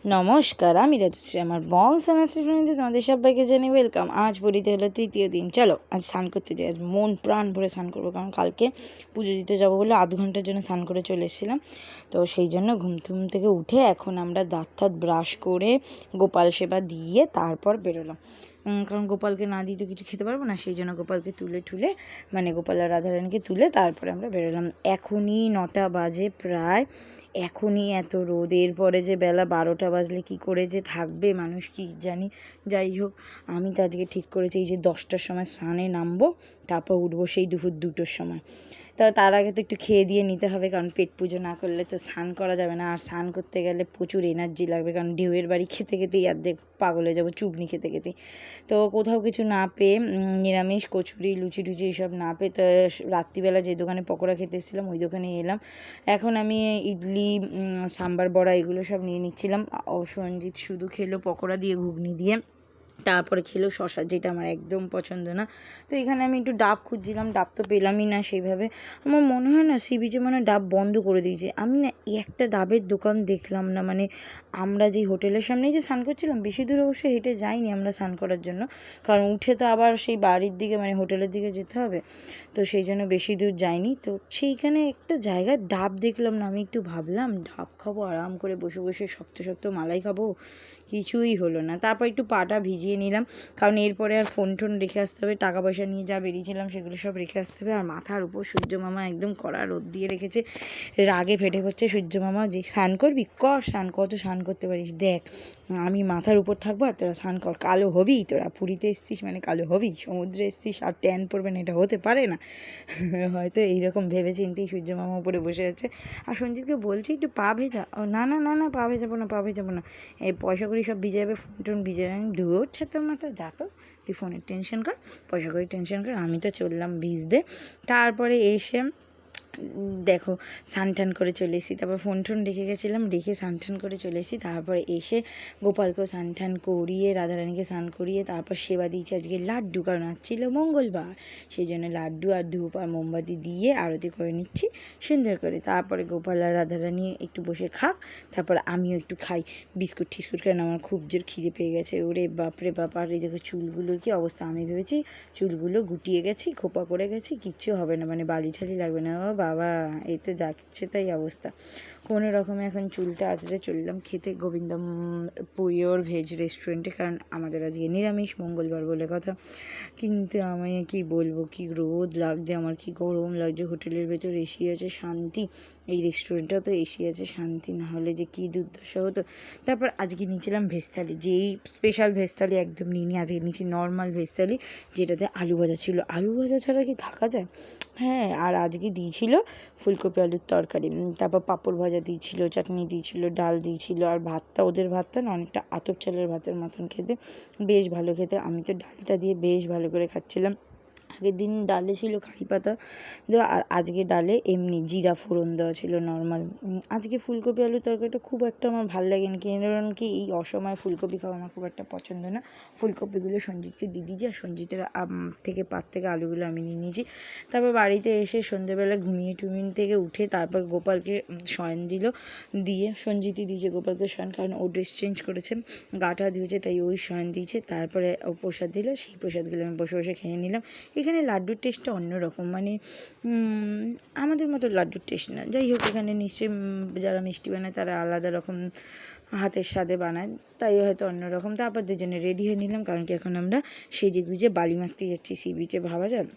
নমস্কার, আমি রাজশ্রী। আমার সেমেস্টারে তোমাদের সবাইকে জানি ওয়েলকাম। আজ পুরীতে হলো তৃতীয় দিন। চলো আজ স্নান করতে যাই। আজ মন প্রাণ ভরে স্নান করবো, কারণ কালকে পুজো দিতে যাবো বলে আধ ঘন্টার জন্য স্নান করে চলে এসেছিলাম। তো সেই জন্য ঘুম থেকে উঠে এখন আমরা দাঁত ব্রাশ করে গোপাল সেবা দিয়ে তারপর বেরোলাম। কারণ গোপালকে না দিয়ে তো কিছু খেতে পারবো না, সেই জন্য গোপালকে তুলে মানে গোপাল আর রাধারানীকে তুলে তারপরে আমরা বেরোলাম। এখনই 9টা বাজে প্রায়। এখনই এত রোদ, এরপরে যে বেলা 12টা বাজলে কি করে যে থাকবে মানুষ কি জানি। যাই হোক, আমি তো আজকে ঠিক করেছি এই যে 10টার সময় স্নানে নামবো, তারপর উঠবো সেই দুপুর 2টোর সময়। তার আগে তো একটু খেয়ে দিয়ে নিতে হবে, কারণ পেট পুজো না করলে তো স্নান করা যাবে না। আর স্নান করতে গেলে প্রচুর এনার্জি লাগবে, কারণ ঢেউয়ের বাড়ি খেতে খেতেই অর্ধেক পাগল হয়ে যাবো, চুগনি খেতে খেতেই। তো কোথাও কিছু না পেয়ে নিরামিষ কচুরি লুচি টুচি এইসব না পেয়ে তো রাত্রিবেলা যে দোকানে পকোড়া খেতে এসেছিলাম ওই দোকানে এলাম। এখন আমি ইডলি, সাম্বার, বড়া এগুলো সব নিয়ে নিচ্ছিলাম। সঞ্জিত শুধু খেলো পকোড়া দিয়ে, ঘুগনি দিয়ে, তারপরে খেলো শশা, যেটা আমার একদম পছন্দ না। তো এখানে আমি একটু ডাব খুঁজছিলাম, ডাব তো পেলামই না সেইভাবে। আমার মনে হয় না সি বিচে মানে ডাব বন্ধ করে দিয়েছে। আমি না একটা ডাবের দোকান দেখলাম না, মানে আমরা যেই হোটেলের সামনেই যে স্নান করছিলাম, বেশি দূর অবশ্যই হেঁটে যাইনি আমরা স্নান করার জন্য, কারণ উঠে তো আবার সেই বাড়ির দিকে মানে হোটেলের দিকে যেতে হবে। তো সেই জন্য বেশি দূর যাইনি। তো সেইখানে একটা জায়গায় ডাব দেখলাম না, আমি একটু ভাবলাম ডাব খাবো আরাম করে বসে বসে, শক্ত শক্ত মালাই খাবো, কিছুই হলো না। তারপর একটু পাটা ভিজিয়ে নিলাম, কারণ এরপরে আর ফোন টোন রেখে আসতে হবে, টাকা পয়সা নিয়ে যা বেরিয়েছিলাম সেগুলো সব রেখে আসতে হবে। আর মাথার উপর সূর্য মামা একদম কড়া রোদ দিয়ে রেখেছে, রাগে ফেটে পড়ছে সূর্য মামা যে স্নান করবি কর, স্নান কত স্নান করতে পারিস দেখ, আমি মাথার উপর থাকবো আর তোরা স্নান কর, কালো হবি, তোরা পুরীতে এসছিস মানে কালো হবি, সমুদ্রে এসছিস আর ট্যান পড়বে না, এটা হতে পারে না। হয়তো এইরকম ভেবে চিন্তেই সূর্য মামা উপরে বসে আছে। আর সঞ্জিতকে বলছি একটু পা ভেজা, না না না না পা ভেজাবো না, পা ভেজাবো না, এই পয়সা করি সব ভিজে যাবে, ফোন টোন ভিজে যাবে। ধুয়োর ছাতা মাথা যা তো, তুই ফোনের টেনশন কর, পয়সা করি টেনশন কর, আমি তো চললাম ভিজতে। তারপরে এসে দেখো স্নান টান করে চলে এসেছি, তারপর ফোন টোন রেখে গেছিলাম, রেখে স্নান টান করে চলে এসেছি। তারপরে এসে গোপালকেও স্নান টান করিয়ে, রাধারানীকে স্নান করিয়ে তারপর সেবা দিয়েছি আজকে লাড্ডু, কারণ আজ ছিল মঙ্গলবার, সেই জন্য লাড্ডু আর ধূপ আর মোমবাতি দিয়ে আরতি করে নিচ্ছি সুন্দর করে। তারপরে গোপাল আর রাধারানী একটু বসে খাক, তারপর আমিও একটু খাই বিস্কুট টিস্কুট, কারণ আমার খুব জোর খিদে পেয়ে গেছে। ওরে বাপরে বাপ! আর এই দেখো চুলগুলোর কি অবস্থা, আমি ভেবেছি চুলগুলো গুটিয়ে গেছি, খোপা করে গেছি, কিচ্ছু হবে না, মানে বালি ঠালি লাগবে না। ও বাবা, এই তো যাচ্ছে তাই অবস্থা। কোনো রকমে এখন চুলটা আঁচড়ে চললাম খেতে গোবিন্দম পিওর ভেজ রেস্টুরেন্টে, কারণ আমাদের আজকে নিরামিষ মঙ্গলবার বলে কথা। কিন্তু আমি কি বলবো, কি রোদ লাগছে আমার, কি গরম লাগছে। হোটেলের ভেতর এসি আছে শান্তি, এই রেস্টুরেন্টটাও তো এসি আছে শান্তি, না হলে যে কী দুর্দশা হতো। তারপর আজকে নিয়েছিলাম ভেজ থালি, যেই স্পেশাল ভেজ থালি একদম নিইনি, আজকে নিয়েছি নর্মাল ভেজ থালি, যেটাতে আলু ভাজা ছিল। আলু ভাজা ছাড়া কি থাকা যায়? হ্যাঁ, আর আজকে দিয়েছিল ফুলকপি আলুর তরকারি, তারপর পাঁপড় ভাজা দিয়েছিল, চাটনি দিয়েছিল, ডাল দিয়েছিল, আর ভাতটা, ওদের ভাতটা না অনেকটা আতপ চালের ভাতের মতন খেতে, বেশ ভালো খেতে। আমি তো ডালটা দিয়ে বেশ ভালো করে খাচ্ছিলাম। আগের দিন ডালে ছিল কারি পাতা দেওয়া, আর আজকে ডালে এমনি জিরা ফোড়ন দেওয়া ছিল নর্মাল। আজকে ফুলকপি আলুর তরকারিটা খুব একটা আমার ভালো লাগেনি, কারণ কি এই অসময়ে ফুলকপি খাওয়া আমার খুব একটা পছন্দ না। ফুলকপিগুলো সঞ্জিতকে দিয়ে দিয়েছি, আর সঞ্জিতের পাত থেকে আলুগুলো আমি নিয়ে নিয়েছি। তারপর বাড়িতে এসে সন্ধ্যেবেলা ঘুমিয়ে টুমিয়ে থেকে উঠে তারপর গোপালকে শয়ন দিল, দিয়ে সঞ্জিতই দিয়েছে গোপালকে শয়ন, কারণ ও ড্রেস চেঞ্জ করেছে, গাটা ধুয়েছে, তাই ওই শয়ন দিয়েছে। তারপরে ও প্রসাদ দিল, সেই প্রসাদগুলো আমি বসে বসে খেয়ে নিলাম। এখানে লাড্ডুর টেস্টটা অন্যরকম, মানে আমাদের মতো লাড্ডুর টেস্ট না। যাই হোক, এখানে নিশ্চয়ই যারা মিষ্টি বানায় তারা আলাদা রকম হাতের স্বাদে বানায়, তাই হয়তো অন্যরকম। তারপর দুজনে রেডি হয়ে নিলাম, কারণ কি এখন আমরা সেজে গুজে বালি মাখতে যাচ্ছি সি বিচে, ভাবা যায়।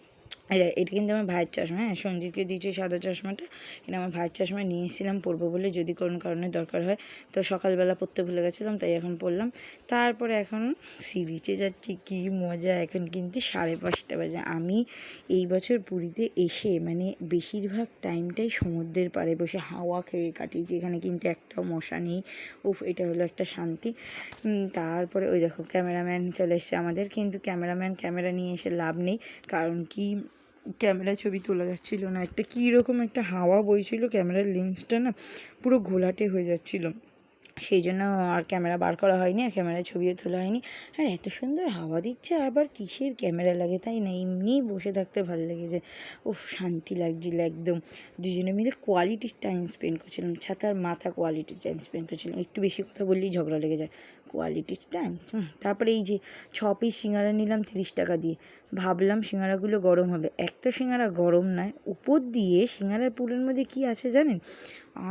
এটা কিন্তু আমার ভাইয়ের চশমা, হ্যাঁ, সঞ্জিতকে দিয়েছে সাদা চশমাটা, এটা আমার ভাইয়ের চশমা নিয়ে এসেছিলাম পরবো বলে, যদি কোনো কারণে দরকার হয়। তো সকালবেলা পরতে ভুলে গেছিলাম, তাই এখন পরলাম। তারপরে এখন সি বিচে যাচ্ছি, কী মজা। এখন কিন্তু 5:30 বাজে। আমি এই বছর পুরীতে এসে মানে বেশিরভাগ টাইমটাই সমুদ্রের পাড়ে বসে হাওয়া খেয়ে কাটিয়েছি, এখানে কিন্তু একটাও মশা নেই। উফ, এটা হলো একটা শান্তি। তারপরে ওই দেখো ক্যামেরাম্যান চলে এসছে আমাদের, কিন্তু ক্যামেরা নিয়ে এসে লাভ নেই, কারণ কি ক্যামেরায় ছবি তোলা যাচ্ছিল না, একটা কী রকম একটা হাওয়া বইছিল, ক্যামেরার লেন্সটা না পুরো ঘোলাটে হয়ে যাচ্ছিলো। সেই জন্য আর ক্যামেরা বার করা হয়নি, আর ক্যামেরায় ছবিও তোলা হয়নি। আর এত সুন্দর হাওয়া দিচ্ছে, আবার কিসের ক্যামেরা লাগে, তাই না? এমনিই বসে থাকতে ভালো লেগেছে। উফ, শান্তি লাগছিল একদম। দুজনে মিলে কোয়ালিটি টাইম স্পেন্ড করছিলাম, ছাতার মাথা কোয়ালিটি টাইম স্পেন্ড করছিলাম। একটু বেশি কথা বললেই ঝগড়া লেগে যায়। Quality time. তারপরে এই যে 6 পিস সিঙ্গারা নিলাম 30 টাকা দিয়ে। ভাবলাম সিঙ্গারাগুলো গরম হবে, এক তো সিঙ্গারা গরম নয়, উপর দিয়ে সিঙ্গারার পুরের মধ্যে কী আছে জানেন?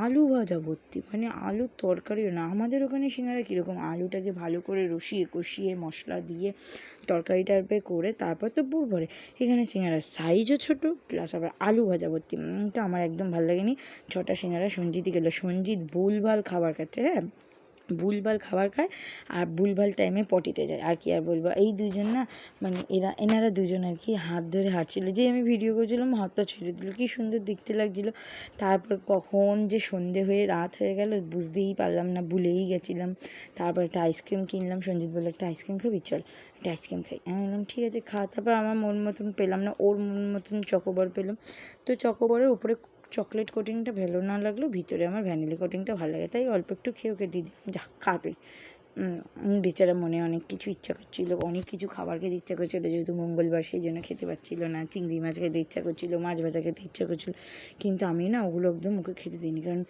আলু ভাজা ভর্তি, মানে আলুর তরকারিও না। আমাদের ওখানে সিঙ্গারা কীরকম, আলুটাকে ভালো করে রসিয়ে কষিয়ে মশলা দিয়ে তরকারি টাইপের করে তারপর তো পুর ভরে। এখানে সিঙ্গারার সাইজও ছোটো, প্লাস আবার আলু ভাজা ভর্তি। তো আমার একদম ভালো লাগেনি। 6টা সিঙ্গারা সঞ্জিতই গেলো। সঞ্জিত ভুলভাল খাবার খাচ্ছে, হ্যাঁ, ভুলভাল খাবার খায় আর ভুলভাল টাইমে পটিতে যায়। আর কি আর বলবো, এই দুজন না, মানে এনারা দুজন আর কি হাত ধরে হাঁটছিলো। যে আমি ভিডিও করছিলাম হাতটা ছেড়ে দিল, কী সুন্দর দেখতে লাগছিলো। তারপর কখন যে সন্ধে হয়ে রাত হয়ে গেল বুঝতেই পারলাম না, ভুলেই গেছিলাম। তারপর একটা আইসক্রিম কিনলাম। সঞ্জিত বললো একটা আইসক্রিম খাবি, চল একটা আইসক্রিম খাই। আমি বললাম ঠিক আছে খা। তারপর আমার মন মতন পেলাম না, ওর মন মতন চকোবার পেলাম। তো চকোবারের উপরে চকলেট কোটিংটা ভালো না লাগলেও ভিতরে আমার ভ্যানিলা কোটিংটা ভালো লাগে, তাই অল্প একটু খেয়ে ওকে দিয়ে দিলাম, যা খাবে। বেচারা মনে অনেক কিছু ইচ্ছা করছিলো, অনেক কিছু খাবার খেতে ইচ্ছা করছিলো, যেহেতু মঙ্গলবার সেই জন্য খেতে পারছিল না। চিংড়ি মাছ খেতে ইচ্ছা করছিলো, মাছ ভাজা খেতে ইচ্ছা করছিলো, কিন্তু আমি না ওগুলো একদম ওকে খেতে দিইনি। কারণ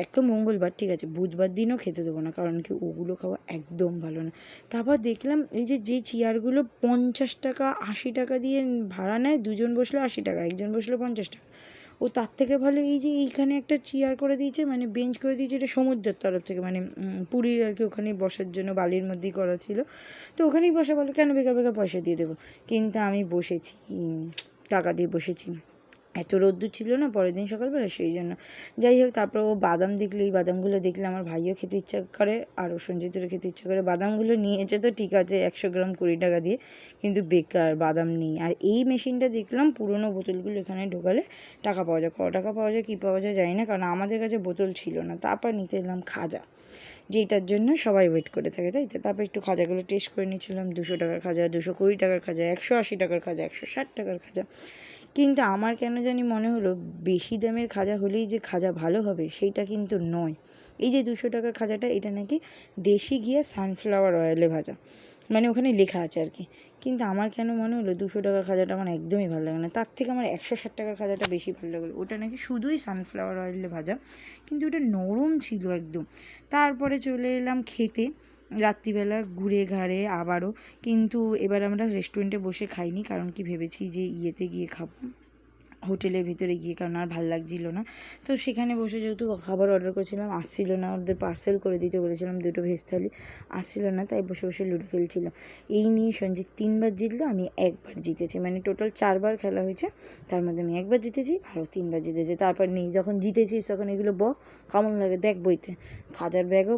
এক তো মঙ্গলবার, ঠিক আছে, বুধবার দিনও খেতে দেবো না, কারণ কি ওগুলো খাওয়া একদম ভালো না। তারপর দেখলাম এই যে চেয়ারগুলো 50 টাকা 80 টাকা দিয়ে ভাড়া নেয়, দুজন বসলে 80 টাকা, একজন বসলে 50 টাকা। ও তার থেকে ভালো এই যে এইখানে একটা চেয়ার করে দিয়েছে, মানে বেঞ্চ করে দিয়েছে, এটা সমুদ্রের তরফ থেকে, মানে পুরীর আর কি, ওখানেই বসার জন্য বালির মধ্যেই করা ছিল। তো ওখানেই বসা, বলো কেন বেকার বেকার পয়সা দিয়ে দেবো। কিন্তু আমি বসেছি, টাকা দিয়ে বসেছি। এত রোদ্দুর ছিল না পরের দিন সকালবেলা, সেই জন্য। যাই হোক, তারপর ও বাদাম দেখলে, এই বাদামগুলো দেখলে আমার ভাইও খেতে ইচ্ছা করে আর ও সঞ্জিতেরও খেতে ইচ্ছা করে। বাদামগুলো নিয়েছে তো ঠিক আছে, 100 গ্রাম 20 টাকা দিয়ে, কিন্তু বেকার, বাদাম নেই। আর এই মেশিনটা দেখলাম পুরোনো বোতলগুলো এখানে ঢোকালে টাকা পাওয়া যায়। কত টাকা পাওয়া যায় কী পাওয়া যায় জানি না, কারণ আমাদের কাছে বোতল ছিল না। তারপর নিতে এলাম খাজা, যেটার জন্য সবাই ওয়েট করে থাকে, তাই তো। তারপর একটু খাজাগুলো টেস্ট করে নিচ্ছিলাম। 200 টাকার খাজা, 220 টাকার খাজা, 180 টাকার খাজা, 160 টাকার খাজা। কিন্তু আমার কেন জানি মনে হলো বেশি দামের খাজা হলেই যে খাজা ভালো হবে সেইটা কিন্তু নয়। এই যে 200 টাকার খাজাটা, এটা নাকি দেশি ঘিয়ে সানফ্লাওয়ার অয়েলে ভাজা, মানে ওখানে লেখা আছে আর কি। কিন্তু আমার কেন মনে হলো 200 টাকার খাজাটা আমার একদমই ভালো লাগে না, তার থেকে আমার 160 টাকার খাজাটা বেশি ভালো লাগলো। ওটা নাকি শুধুই সানফ্লাওয়ার অয়েলে ভাজা, কিন্তু ওটা নরম ছিল একদম। তারপরে চলে এলাম খেতে রাত্রিবেলা ঘুরে ঘাড়ে আবারও। কিন্তু এবার আমরা রেস্টুরেন্টে বসে খাইনি, কারণ কি ভেবেছি যে ইয়েতে গিয়ে খাবো, হোটেলের ভিতরে গিয়ে, কারণ আর ভালো লাগছিলো না। তো সেখানে বসে যেহেতু খাবার অর্ডার করেছিলাম, আসছিলো না, ওদের পার্সেল করে দিতে বলেছিলাম 2টো ভেজ থালি, আসছিলো না, তাই বসে বসে লুডো খেলছিলাম। এই নিয়ে সঞ্জিত 3বার জিতলো, আমি 1বার জিতেছি, মানে টোটাল 4বার খেলা হয়েছে, তার মধ্যে আমি 1বার জিতেছি, আরও 3বার জিতেছি। তারপর নেই, যখন জিতেছিস তখন এগুলো কেমন লাগে দেখ বইতে, খাজার ব্যাগও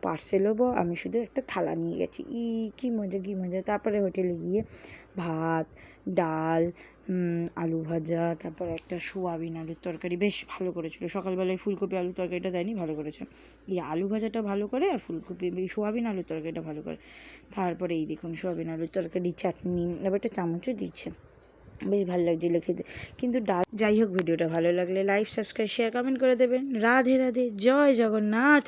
পার্সেলও আমি শুধু একটা থালা নিয়ে গেছি, কী মজা কী মজা। তারপরে হোটেলে গিয়ে ভাত, ডাল, আলু ভাজা, তারপর একটা সোয়াবিন আলুর তরকারি, বেশ ভালো করেছিল। সকালবেলায় ফুলকপি আলুর তরকারিটা দেয়নি, ভালো করেছে। এই আলু ভাজাটা ভালো করে আর ফুলকপি সোয়াবিন আলুর তরকারিটা ভালো করে। তারপরে এই দেখুন সোয়াবিন আলুর তরকারি, চাটনি, আবার একটা চামচও দিচ্ছে, বেশ ভালো লাগছিলো খেতে। কিন্তু যাই হোক, ভিডিওটা ভালো লাগলে লাইক, সাবস্ক্রাইব, শেয়ার, কমেন্ট করে দেবেন। রাধে রাধে, জয় জগন্নাথ।